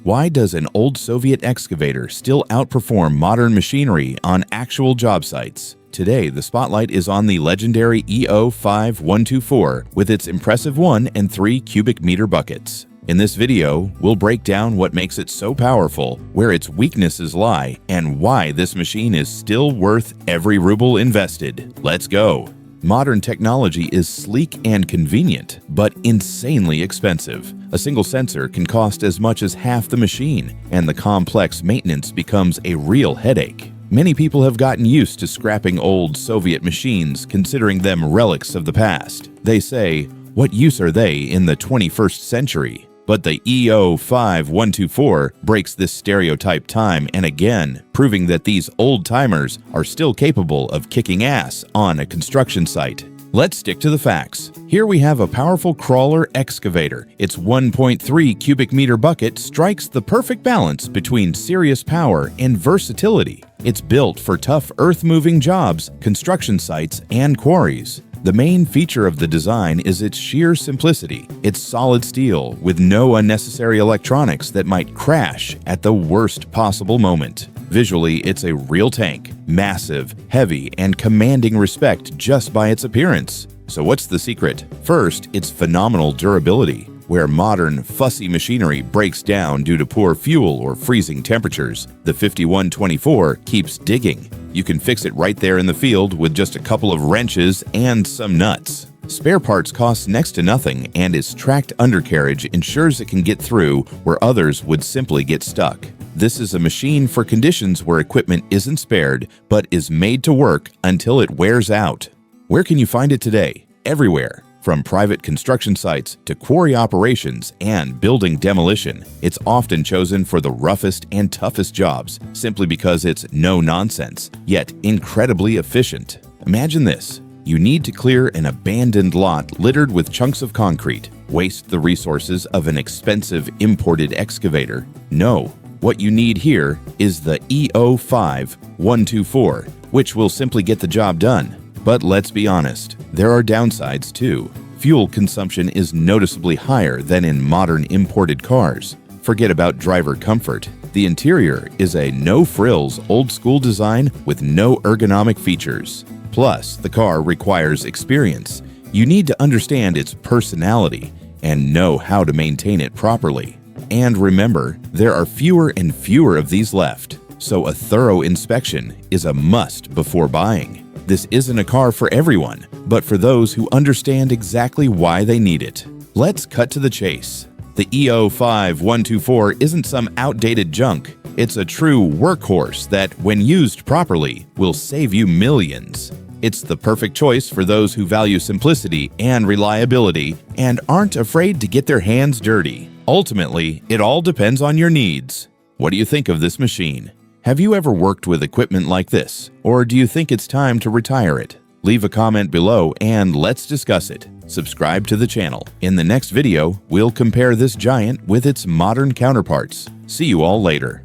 Why does an old Soviet excavator still outperform modern machinery on actual job sites? Today, the spotlight is on the legendary EO5124 with its impressive 1 and 3 cubic meter buckets. In this video, we'll break down what makes it so powerful, where its weaknesses lie, and why this machine is still worth every ruble invested. Let's go! Modern technology is sleek and convenient, but insanely expensive. A single sensor can cost as much as half the machine, and the complex maintenance becomes a real headache. Many people have gotten used to scrapping old Soviet machines, considering them relics of the past. They say, what use are they in the 21st century? But the EO5124 breaks this stereotype time and again, proving that these old-timers are still capable of kicking ass on a construction site. Let's stick to the facts. Here we have a powerful crawler excavator. Its 1.3 cubic meter bucket strikes the perfect balance between serious power and versatility. It's built for tough earth-moving jobs, construction sites, and quarries. The main feature of the design is its sheer simplicity. It's solid steel with no unnecessary electronics that might crash at the worst possible moment. Visually, it's a real tank, massive, heavy, and commanding respect just by its appearance. So what's the secret? First, its phenomenal durability. Where modern, fussy machinery breaks down due to poor fuel or freezing temperatures, the 5124 keeps digging. You can fix it right there in the field with just a couple of wrenches and some nuts. Spare parts cost next to nothing, and its tracked undercarriage ensures it can get through where others would simply get stuck. This is a machine for conditions where equipment isn't spared, but is made to work until it wears out. Where can you find it today? Everywhere. From private construction sites to quarry operations and building demolition, it's often chosen for the roughest and toughest jobs simply because it's no nonsense, yet incredibly efficient. Imagine this. You need to clear an abandoned lot littered with chunks of concrete. Waste the resources of an expensive imported excavator? No. What you need here is the EO5124, which will simply get the job done. But let's be honest, there are downsides too. Fuel consumption is noticeably higher than in modern imported cars. Forget about driver comfort. The interior is a no-frills, old-school design with no ergonomic features. Plus, the car requires experience. You need to understand its personality and know how to maintain it properly. And remember, there are fewer and fewer of these left, so a thorough inspection is a must before buying. This isn't a car for everyone, but for those who understand exactly why they need it. Let's cut to the chase. The EO5124 isn't some outdated junk. It's a true workhorse that, when used properly, will save you millions. It's the perfect choice for those who value simplicity and reliability and aren't afraid to get their hands dirty. Ultimately, it all depends on your needs. What do you think of this machine? Have you ever worked with equipment like this, or do you think it's time to retire it? Leave a comment below and let's discuss it. Subscribe to the channel. In the next video, we'll compare this giant with its modern counterparts. See you all later.